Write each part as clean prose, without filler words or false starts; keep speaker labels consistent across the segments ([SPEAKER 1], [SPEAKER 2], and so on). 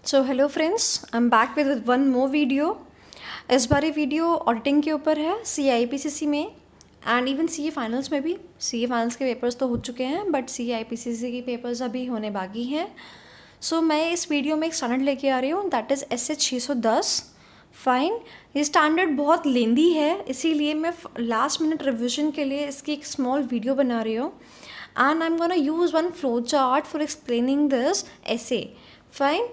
[SPEAKER 1] So hello friends, I am back with one more video. इस बार ये video auditing के ऊपर है, CIPCC में एंड इवन CA फाइनल्स में भी। CA फाइनल्स के पेपर्स तो हो चुके हैं बट CIPCC के पेपर्स अभी होने बाकी हैं। सो मैं इस वीडियो में एक स्टैंडर्ड लेके आ रही हूँ, दैट इज़ SS 610। फाइन, ये स्टैंडर्ड बहुत लेंदी है, इसीलिए मैं लास्ट मिनट रिविजन के लिए इसकी एक स्मॉल वीडियो बना रही हूँ and I'm gonna use one flow chart for explaining this essay. Fine.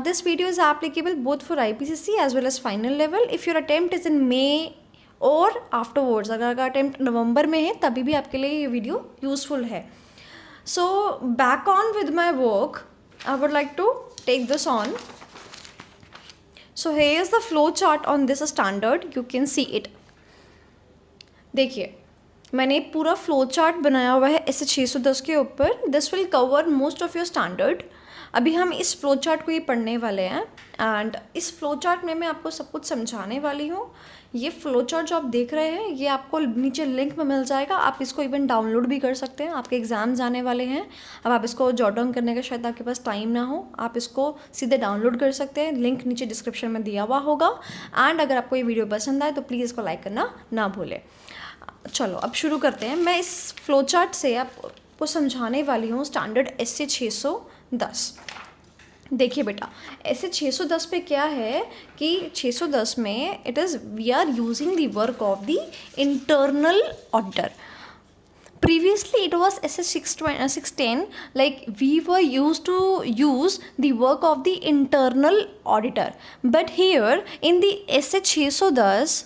[SPEAKER 1] This video is applicable both for IPCC as well as final level. If your attempt is in May or afterwards, अगर attempt नवंबर में है तभी भी आपके लिए ये video useful है. So back on with my work, I would like to take this on. So here is the flow chart on this standard. You can see it. देखिए, मैंने पूरा फ्लो चार्ट बनाया हुआ है SS 610 के ऊपर. This will cover most of your standard. अभी हम इस फ्लो चार्ट को ही पढ़ने वाले हैं एंड इस फ्लो चार्ट में मैं आपको सब कुछ समझाने वाली हूँ. ये फ्लो चार्ट जो आप देख रहे हैं ये आपको नीचे लिंक में मिल जाएगा. आप इसको इवन डाउनलोड भी कर सकते हैं. आपके एग्ज़ाम्स आने वाले हैं, अब आप इसको जॉट डाउन करने का शायद आपके पास टाइम ना हो, आप इसको सीधे डाउनलोड कर सकते हैं. लिंक नीचे डिस्क्रिप्शन में दिया हुआ होगा. एंड अगर आपको ये वीडियो पसंद आए तो प्लीज़ इसको लाइक करना ना भूलें. चलो अब शुरू करते हैं. मैं इस फ्लो चार्ट से आपको समझाने वाली हूँ स्टैंडर्ड SS 610. देखिए बेटा, SS 610 पे क्या है कि 610 में it is we are using the work of the internal auditor. Previously it was SS 610, like we were used to use the work of the internal auditor, but here in the SS 610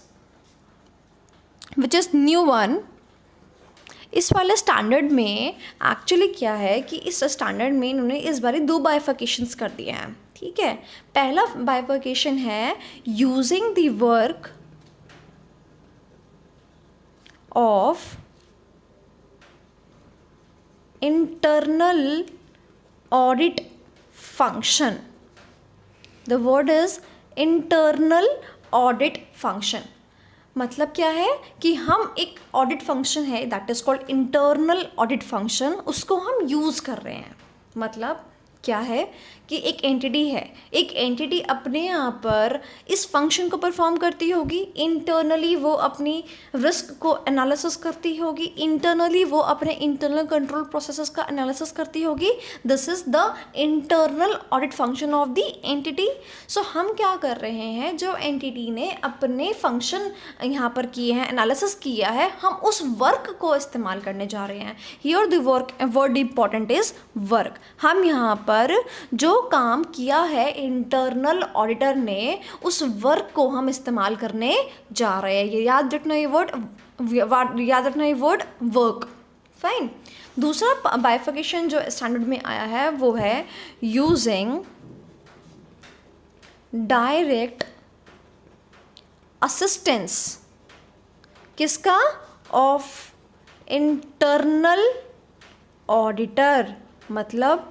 [SPEAKER 1] which is new one, इस वाले standard में actually क्या है कि इस standard में इन्होंने इस बार 2 बाइफर्केशंस कर दिए हैं. ठीक है, पहला बाइफर्केशन है using the work of internal audit function. The word is internal audit function. मतलब क्या है कि हम एक ऑडिट फंक्शन है that is called internal audit function, उसको हम यूज़ कर रहे हैं. मतलब क्या है कि एक एंटिटी है, एक एंटिटी अपने यहाँ पर इस फंक्शन को परफॉर्म करती होगी. इंटरनली वो अपनी रिस्क को एनालिसिस करती होगी, इंटरनली वो अपने इंटरनल कंट्रोल प्रोसेसेस का एनालिसिस करती होगी. This is the internal audit function of the entity. So हम क्या कर रहे हैं, जो एंटिटी ने अपने फंक्शन यहाँ पर किए हैं, एनालिसिस किया है, हम उस वर्क को इस्तेमाल करने जा रहे हैं. Here the word important is work. हम यहाँ पर जो काम किया है इंटरनल ऑडिटर ने, उस वर्क को हम इस्तेमाल करने जा रहे हैं. ये याद रखना ये वर्ड वर्क. फाइन. दूसरा बाइफर्केशन जो स्टैंडर्ड में आया है वो है यूजिंग डायरेक्ट असिस्टेंस. किसका? Of internal auditor. मतलब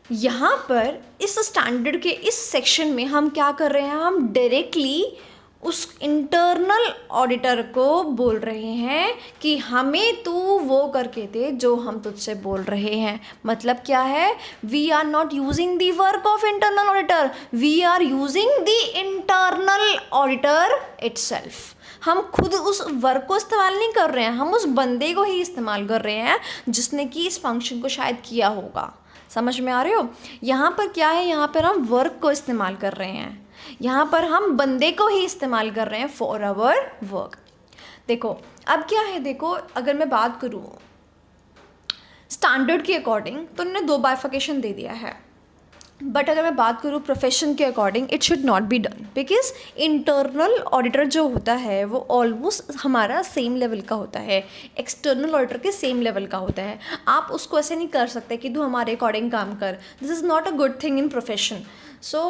[SPEAKER 1] यहाँ पर इस स्टैंडर्ड के इस सेक्शन में हम क्या कर रहे हैं, हम डायरेक्टली उस इंटरनल ऑडिटर को बोल रहे हैं कि हमें तू वो करके दे जो हम तुझसे बोल रहे हैं. मतलब क्या है, we are not using the work of internal auditor, we are using the internal auditor itself. हम खुद उस वर्क को इस्तेमाल नहीं कर रहे हैं, हम उस बंदे को ही इस्तेमाल कर रहे हैं जिसने कि इस फंक्शन को शायद किया होगा. समझ में आ रहे हो? यहाँ पर क्या है, यहाँ पर हम वर्क को इस्तेमाल कर रहे हैं, यहाँ पर हम बंदे को ही इस्तेमाल कर रहे हैं फॉर आवर वर्क. देखो अब क्या है, देखो अगर मैं बात करूँ स्टैंडर्ड के अकॉर्डिंग तो उन्होंने 2 बाइफर्केशन दे दिया है. बट अगर मैं बात करूँ प्रोफेशन के according, it should not be done, because internal auditor जो होता है वो ऑलमोस्ट हमारा सेम लेवल का होता है, एक्सटर्नल ऑडिटर के सेम लेवल का होता है. आप उसको ऐसे नहीं कर सकते कि तू हमारे अकॉर्डिंग काम कर. This is not a good thing in profession. So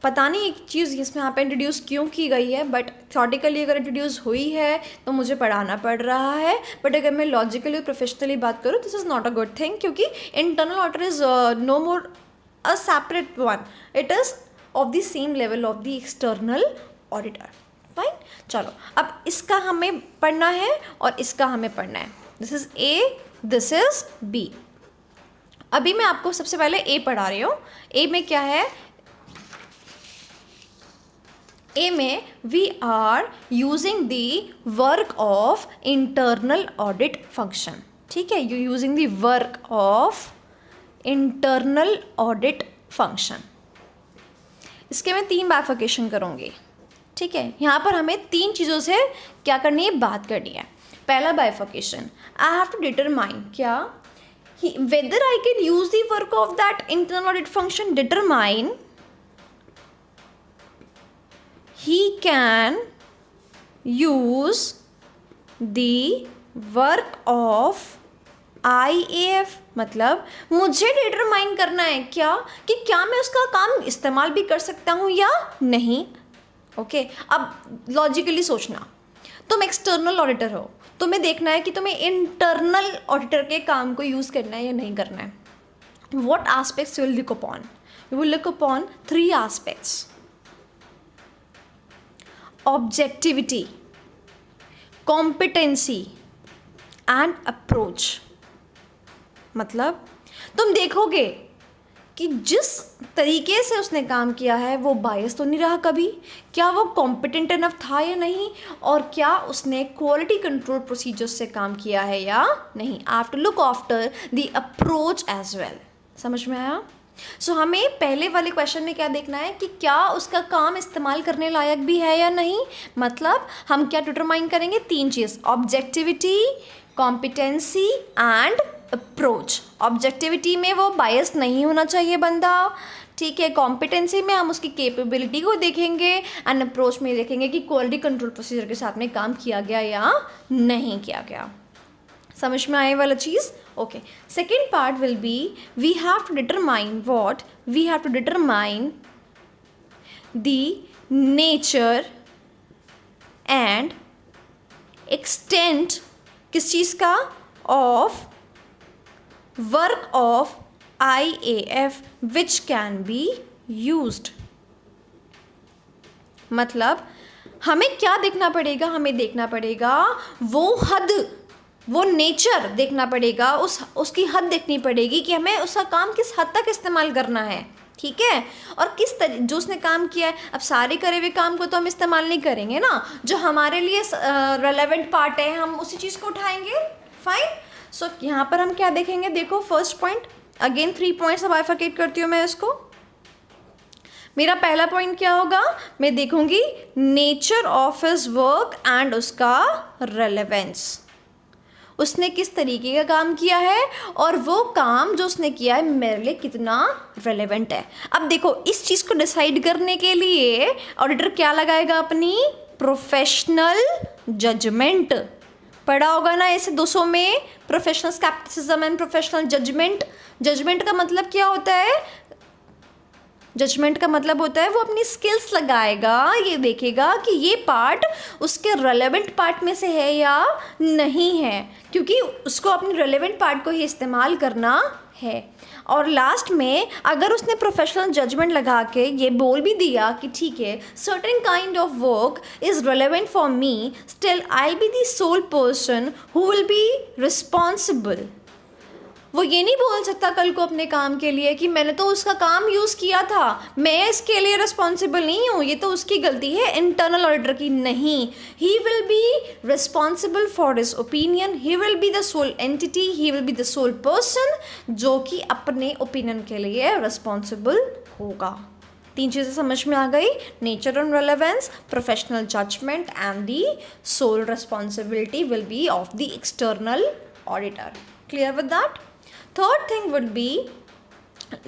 [SPEAKER 1] पता नहीं एक चीज़ इसमें यहाँ पे इंट्रोड्यूस क्यों की गई है, बट थॉटिकली अगर इंट्रोड्यूस हुई है तो मुझे पढ़ाना पड़ रहा है. बट अगर मैं लॉजिकली और प्रोफेशनली बात करूँ, this is not a good thing, क्योंकि internal auditor is no more a separate one, it is of the same level of the external auditor. Fine. चलो अब इसका हमें पढ़ना है और इसका हमें पढ़ना है. This is A, this is B. अभी मैं आपको सबसे पहले ए पढ़ा रही हूँ। ए में क्या है, ए में we are using the work of internal audit function. ठीक है, you using the work of internal audit function. इसके मैं 3 बाइफर्केशन करूँगी। ठीक है, यहाँ पर हमें 3 चीज़ों से क्या करनी है, बात करनी है। पहला bifurcation, I have to determine क्या whether I can use the work of that internal audit function, determine he can use the work of IAF। मतलब मुझे डिटरमाइन करना है क्या कि क्या मैं उसका काम इस्तेमाल भी कर सकता हूँ या नहीं। ओके, अब लॉजिकली सोचना, तुम एक्सटर्नल ऑडिटर हो, तुम्हें देखना है कि तुम्हें इंटरनल ऑडिटर के काम को यूज़ करना है या नहीं करना है। What aspects you will look upon, you will look upon 3 aspects, objectivity, competency and approach. मतलब तुम देखोगे कि जिस तरीके से उसने काम किया है वो बायस तो नहीं रहा कभी, क्या वो कॉम्पिटेंट इनफ था या नहीं, और क्या उसने क्वालिटी कंट्रोल प्रोसीजर्स से काम किया है या नहीं। I have to look after the approach as well. समझ में आया? सो हमें पहले वाले क्वेश्चन में क्या देखना है कि क्या उसका काम इस्तेमाल करने लायक भी है या नहीं। मतलब हम क्या डिटरमाइन करेंगे, 3 चीज़, objectivity, competency and approach. Objectivity में वो बायस नहीं होना चाहिए बंदा। ठीक है, कॉम्पिटेंसी में हम उसकी कैपेबिलिटी को देखेंगे एंड अप्रोच में देखेंगे कि क्वालिटी कंट्रोल प्रोसीजर के साथ में काम किया गया या नहीं किया गया। समझ में आए वाला चीज़? Okay, second part will be we have to determine what, we have to determine the nature and extent, किस चीज़ का, of work of IAF which can be used। मतलब हमें क्या देखना पड़ेगा, हमें देखना पड़ेगा वो हद, वो नेचर देखना पड़ेगा, उसकी हद देखनी पड़ेगी कि हमें उसका काम किस हद तक इस्तेमाल करना है। ठीक है, और किस तरह जो उसने काम किया है। अब सारे करे हुए काम को तो हम इस्तेमाल नहीं करेंगे ना, जो हमारे लिए रेलेवेंट पार्ट है हम उसी चीज़ को उठाएंगे। फाइन। सो यहाँ पर हम क्या देखेंगे, देखो first point, again 3 points bifurcate करती हूँ मैं इसको। मेरा पहला पॉइंट क्या होगा, मैं देखूंगी nature of his work and उसका रेलेवेंस, उसने किस तरीके का काम किया है और वो काम जो उसने किया है मेरे लिए कितना रेलेवेंट है। अब देखो इस चीज़ को डिसाइड करने के लिए ऑडिटर क्या लगाएगा, अपनी प्रोफेशनल जजमेंट। पढ़ा होगा ना ऐसे 200 में, professional scepticism and professional judgement. Judgement का मतलब क्या होता है, जजमेंट का मतलब होता है वो अपनी स्किल्स लगाएगा, ये देखेगा कि ये पार्ट उसके रेलेवेंट पार्ट में से है या नहीं है, क्योंकि उसको अपने रेलेवेंट पार्ट को ही इस्तेमाल करना है। और लास्ट में अगर उसने प्रोफेशनल जजमेंट लगा के ये बोल भी दिया कि ठीक है certain kind of work is relevant for me, still I will be the sole person who will be responsible. वो ये नहीं बोल सकता कल को अपने काम के लिए कि मैंने तो उसका काम यूज़ किया था, मैं इसके लिए रिस्पॉन्सिबल नहीं हूँ, ये तो उसकी गलती है इंटरनल ऑडिटर की। नहीं, he will be responsible for his opinion, he will be the sole entity, he will be the sole person जो कि अपने ओपिनियन के लिए रिस्पॉन्सिबल होगा। 3 चीज़ें समझ में आ गई, nature and relevance, professional judgement and the sole responsibility will be of the external auditor. Clear with that? Third thing would be,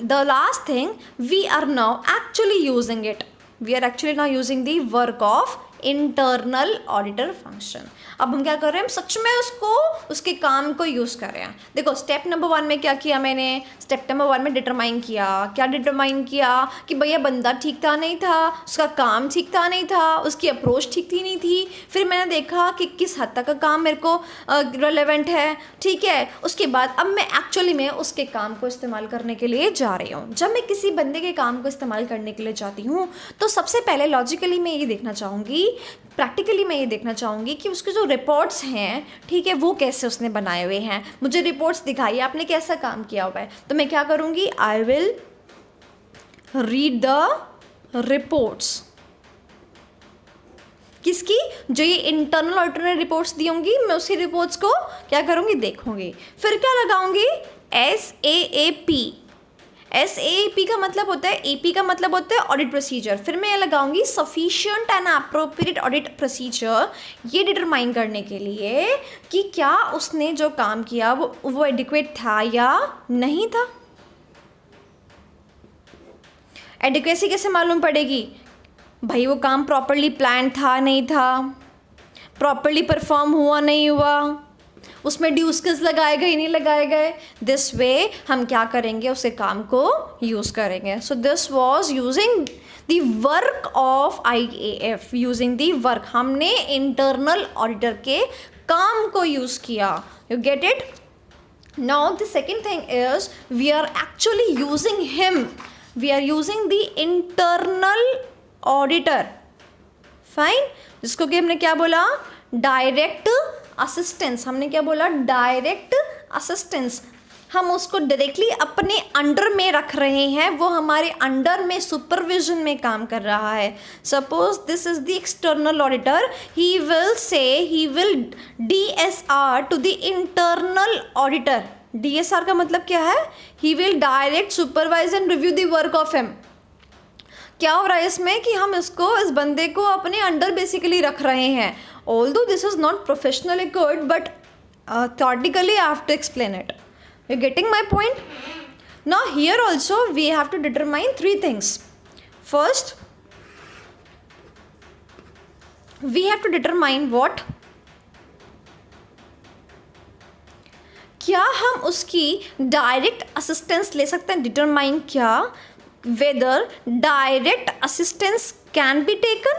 [SPEAKER 1] the last thing, we are now actually using it. We are actually now using the work of internal auditor function. अब हम क्या कर रहे हैं, हम सच में उसके काम को यूज़ कर रहे हैं। देखो स्टेप नंबर 1 में क्या किया मैंने, स्टेप नंबर 1 में डिटरमाइन किया, क्या डिटरमाइन किया कि भैया बंदा ठीक था नहीं था, उसका काम ठीक था नहीं था, उसकी अप्रोच ठीक थी नहीं थी। फिर मैंने देखा कि किस हद तक का काम मेरे को रेलेवेंट है। ठीक है, उसके बाद अब मैं एक्चुअली में उसके काम को इस्तेमाल करने के लिए जा रही हूँ। जब मैं किसी बंदे के काम को इस्तेमाल करने के लिए जाती हूँ तो सबसे पहले लॉजिकली मैं ये देखना चाहूँगी प्रैक्टिकली मैं ये देखना चाहूँगी कि उसके जो रिपोर्ट्स हैं, ठीक है, वो कैसे उसने बनाए हुए हैं। मुझे रिपोर्ट्स दिखाइए, आपने कैसा काम किया हुआ है। तो मैं क्या करूँगी, I will read the reports. किसकी, जो ये इंटरनल ऑडिटर ने रिपोर्ट्स दी होंगी, मैं उसी रिपोर्ट्स को क्या करूँगी, देखूँगी। फिर क्या लगाऊँगी, SAAP। SAAP का मतलब होता है, AP का मतलब होता है ऑडिट प्रोसीजर। फिर मैं ये लगाऊंगी sufficient and appropriate audit procedure, ये डिटरमाइन करने के लिए कि क्या उसने जो काम किया वो एडिक्वेट था या नहीं था। एडिक्वेसी कैसे मालूम पड़ेगी भाई, वो काम प्रॉपरली प्लान था नहीं था, प्रॉपरली परफॉर्म हुआ नहीं हुआ, उसमें ड्यूस्किल्स लगाए गए नहीं लगाए गए। दिस वे हम क्या करेंगे, उसे काम को यूज़ करेंगे। So this was using the work of IAF, using the work, हमने इंटरनल ऑडिटर के काम को यूज़ किया। You get it. Now the second thing is we are actually using him, we are using the internal auditor, fine, जिसको कि हमने क्या बोला, डायरेक्ट असिस्टेंस। हमने क्या बोला, डायरेक्ट असिस्टेंस। हम उसको डायरेक्टली अपने अंडर में रख रहे हैं, वो हमारे अंडर में सुपरविजन में काम कर रहा है। Suppose this is the external auditor, he will say, he will DSR to the internal auditor. DSR का मतलब क्या है, he will direct supervise and review the work of him. क्या हो रहा है इसमें कि हम इस बंदे को अपने अंडर बेसिकली रख रहे हैं। Although this is not professionally good, but theoretically I have to explain it. You're getting my point? Now here also we have to determine three things. First, we have to determine what? क्या हम उसकी direct assistance ले सकते हैं, determine क्या, whether direct assistance can be taken।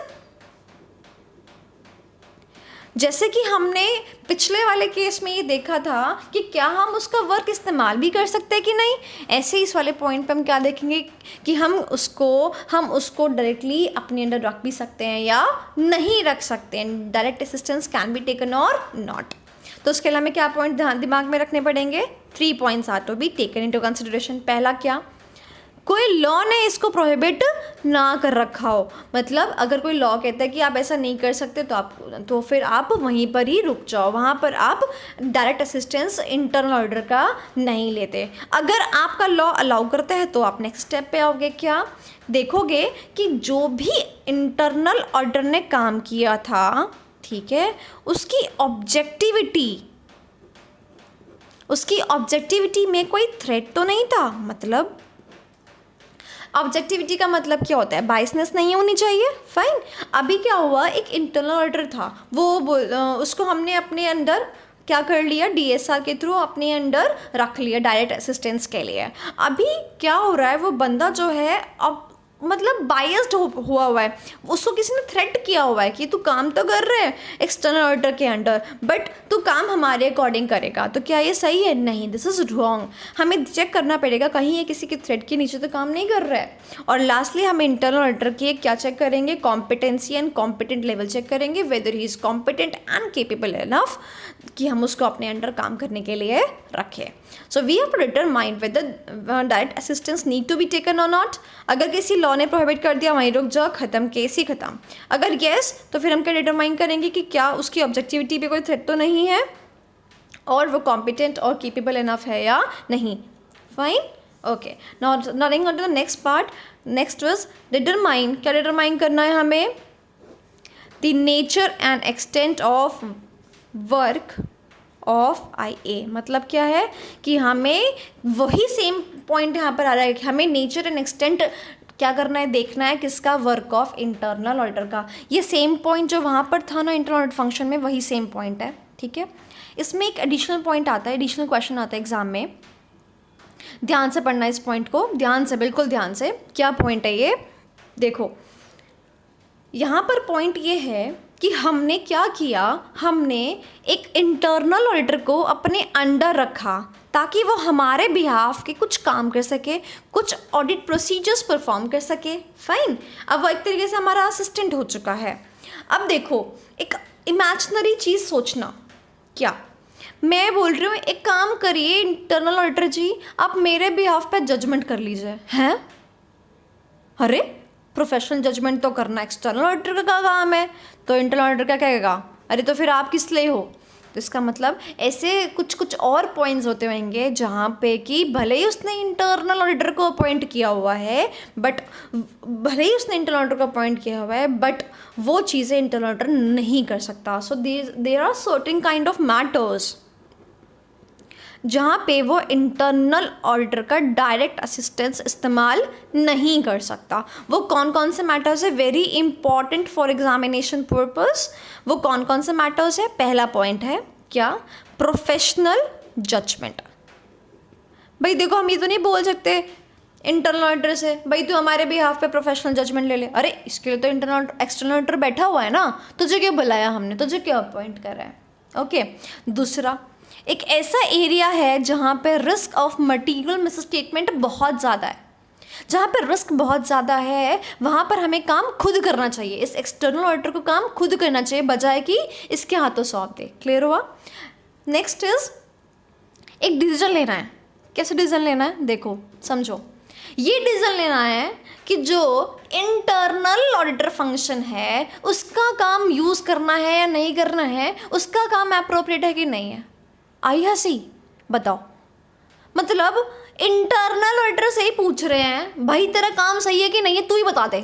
[SPEAKER 1] जैसे कि हमने पिछले वाले केस में ये देखा था कि क्या हम उसका वर्क इस्तेमाल भी कर सकते हैं कि नहीं, ऐसे इस वाले पॉइंट पे हम क्या देखेंगे कि हम उसको डायरेक्टली अपने अंडर रख भी सकते हैं या नहीं रख सकते हैं। Direct assistance can be taken और नॉट। तो उसके लिए हमें क्या पॉइंट दिमाग में रखने पड़ेंगे, 3 points are to be taken into consideration. पहला क्या, कोई लॉ ने इसको प्रोहिबिट ना कर रखा हो, मतलब अगर कोई लॉ कहता है कि आप ऐसा नहीं कर सकते तो फिर आप वहीं पर ही रुक जाओ, वहाँ पर आप डायरेक्ट असिस्टेंस इंटरनल ऑडिटर का नहीं लेते। अगर आपका लॉ अलाउ करता है तो आप नेक्स्ट स्टेप पे आओगे, क्या देखोगे कि जो भी इंटरनल ऑडिटर ने काम किया था, ठीक है, उसकी ऑब्जेक्टिविटी में कोई थ्रेट तो नहीं था। मतलब ऑब्जेक्टिविटी का मतलब क्या होता है, बायसनेस नहीं होनी चाहिए, फाइन। अभी क्या हुआ, एक इंटरनल ऑडिटर था, उसको हमने अपने अंडर क्या कर लिया, DSR के थ्रू अपने अंडर रख लिया डायरेक्ट असिस्टेंस के लिए। अभी क्या हो रहा है, वो बंदा जो है अब मतलब बायस्ड हुआ है, उसको किसी ने थ्रेट किया हुआ है कि तू काम तो कर रहे हैं एक्सटर्नल ऑडिटर के अंडर, बट तू काम हमारे अकॉर्डिंग करेगा। तो क्या ये सही है, नहीं, दिस इज़ रॉन्ग। हमें चेक करना पड़ेगा कहीं ये किसी के थ्रेट के नीचे तो काम नहीं कर रहा है। और लास्टली हम इंटरनल ऑडिटर की क्या चेक करेंगे, competency and competent level check करेंगे, whether he is competent and capable enough कि हम उसको अपने अंडर काम करने के लिए रखें। So we have to determine whether direct assistance need to be taken और नॉट। अगर किसी लॉ ने प्रोहिबिट कर दिया, वहीं रुक जाओ, ख़त्म, केस ही ख़त्म। अगर येस, तो फिर हम क्या डिटरमाइन करेंगे कि क्या उसकी ऑब्जेक्टिविटी पे कोई थ्रेट तो नहीं है और वो कॉम्पिटेंट और केपेबल इनफ है या नहीं, fine, okay. Now going on to the next part. Next was determine, क्या डिटरमाइन करना है हमें, the nature and extent of work of IA। मतलब क्या है कि हमें वही सेम पॉइंट यहाँ पर आ रहा है कि हमें नेचर एंड एक्सटेंट क्या करना है, देखना है किसका, वर्क ऑफ इंटरनल ऑडिटर का। ये सेम पॉइंट जो वहाँ पर था ना इंटरनल ऑडिट फंक्शन में, वही सेम पॉइंट है, ठीक है। इसमें एक एडिशनल पॉइंट आता है, एडिशनल क्वेश्चन आता है एग्जाम में, ध्यान से पढ़ना इस पॉइंट को, ध्यान से, बिल्कुल ध्यान से। क्या पॉइंट है ये, देखो यहाँ पर पॉइंट ये है कि हमने क्या किया, हमने एक इंटरनल ऑडिटर को अपने अंडर रखा ताकि वो हमारे बिहाफ के कुछ काम कर सके, कुछ ऑडिट प्रोसीजर्स परफॉर्म कर सके, फाइन। अब वो एक तरीके से हमारा असिस्टेंट हो चुका है। अब देखो, एक इमेजिनरी चीज़ सोचना, क्या मैं बोल रही हूँ एक काम करिए इंटरनल ऑडिटर जी, आप मेरे बिहाफ पे जजमेंट कर लीजिए। हैं? अरे प्रोफेशनल जजमेंट तो करना एक्सटर्नल ऑडिटर का काम है, तो इंटरनल ऑडिटर क्या कहेगा, अरे तो फिर आप किस लिए हो। तो इसका मतलब ऐसे कुछ कुछ और पॉइंट्स होते होंगे जहाँ पे कि भले ही उसने इंटरनल ऑडिटर को अपॉइंट किया हुआ है, बट भले ही उसने इंटरनल ऑडिटर को अपॉइंट किया हुआ है, बट वो चीज़ें इंटरनल ऑडिटर नहीं कर सकता। So there are certain kind of matters जहाँ पे वो इंटरनल ऑडिटर का डायरेक्ट असिस्टेंस इस्तेमाल नहीं कर सकता। वो कौन कौन से मैटर्स है, very important for examination purpose. वो कौन कौन से मैटर्स है, पहला पॉइंट है क्या, प्रोफेशनल जजमेंट। भाई देखो, हम ये तो नहीं बोल सकते इंटरनल ऑडिटर से भाई तू हमारे बिहाफ पे प्रोफेशनल जजमेंट ले ले। अरे इसके लिए तो इंटरनल एक्सटर्नल ऑडिटर बैठा हुआ है ना, तुझे क्यों बुलाया हमने, तुझे क्यों अपॉइंट करा है। ओके, दूसरा, एक ऐसा एरिया है जहाँ पे रिस्क ऑफ मटीरियल मिसस्टेटमेंट बहुत ज़्यादा है। जहाँ पर रिस्क बहुत ज़्यादा है वहाँ पर हमें काम खुद करना चाहिए। इस एक्सटर्नल ऑडिटर को काम खुद करना चाहिए बजाय कि इसके हाथों सौंप दे। क्लियर हुआ। नेक्स्ट इज, एक डिसीजन लेना है। कैसे डिसीजन लेना है, देखो समझो, ये डिसीजन लेना है कि जो इंटरनल ऑडिटर फंक्शन है उसका काम यूज़ करना है या नहीं करना है, उसका काम अप्रोप्रिएट है कि नहीं है। आई हंसी, बताओ। मतलब इंटरनल ऑडिटर से ही पूछ रहे हैं भाई तेरा काम सही है कि नहीं है, तू ही बता दे,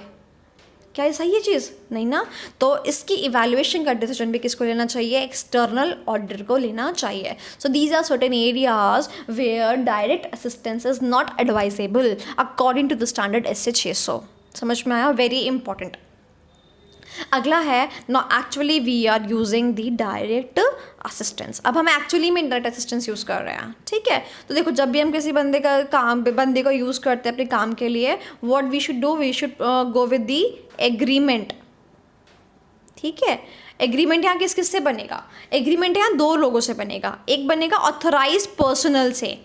[SPEAKER 1] क्या ये सही है चीज़, नहीं ना। तो इसकी इवैल्यूएशन का डिसीजन भी किसको लेना चाहिए, एक्सटर्नल ऑडिटर को लेना चाहिए। So these are certain areas where direct assistance is not advisable according to the standard SC 600। समझ में आया, वेरी इंपॉर्टेंट। अगला है, no actually we are using the direct assistance. अब हम एक्चुअली में डायरेक्ट असिस्टेंस यूज़ कर रहे हैं, ठीक है। तो देखो, जब भी हम किसी बंदे को यूज़ करते हैं अपने काम के लिए, what we should do, we should go with the agreement. ठीक है, एग्रीमेंट यहाँ किस किस से बनेगा, एग्रीमेंट यहाँ दो लोगों से बनेगा। एक बनेगा ऑथराइज पर्सनल से,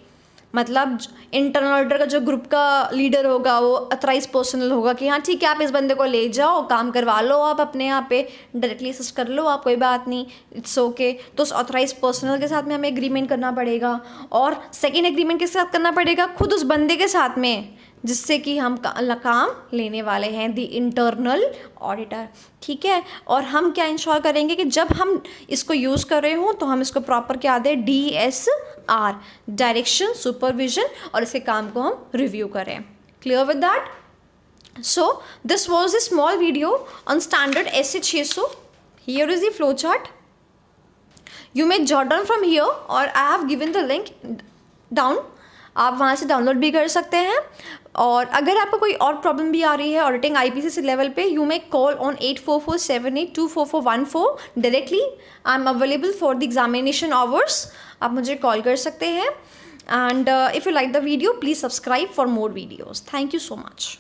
[SPEAKER 1] मतलब इंटरनल ऑडिटर का जो ग्रुप का लीडर होगा वो अथराइज पर्सनल होगा कि हाँ ठीक है आप इस बंदे को ले जाओ, काम करवा लो, आप अपने यहाँ पे डायरेक्टली असिस्ट कर लो, आप कोई बात नहीं, इट्स ओके। तो उस अथराइज पर्सनल के साथ में हमें एग्रीमेंट करना पड़ेगा। और सेकेंड एग्रीमेंट किसके साथ करना पड़ेगा, खुद उस बंदे के साथ में जिससे कि हम काम लेने वाले हैं, द इंटरनल ऑडिटर। ठीक है, और हम क्या इंश्योर करेंगे कि जब हम इसको यूज़ कर रहे हों तो हम इसको प्रॉपर क्या दें, DSR, डायरेक्शन सुपरविजन, और इसके काम को हम रिव्यू करें। Clear with that. So this was a small video on standard SC 600. Here is the flow chart. You may jot down from here or I have given the link down. आप वहाँ से download भी कर सकते हैं। और अगर आपको कोई और प्रॉब्लम भी आ रही है ऑडिटिंग IPCC लेवल पे, you may call on 8447824414 directly. I am available for the examination hours, आप मुझे कॉल कर सकते हैं। And if you like the video please subscribe for more videos. Thank you so much.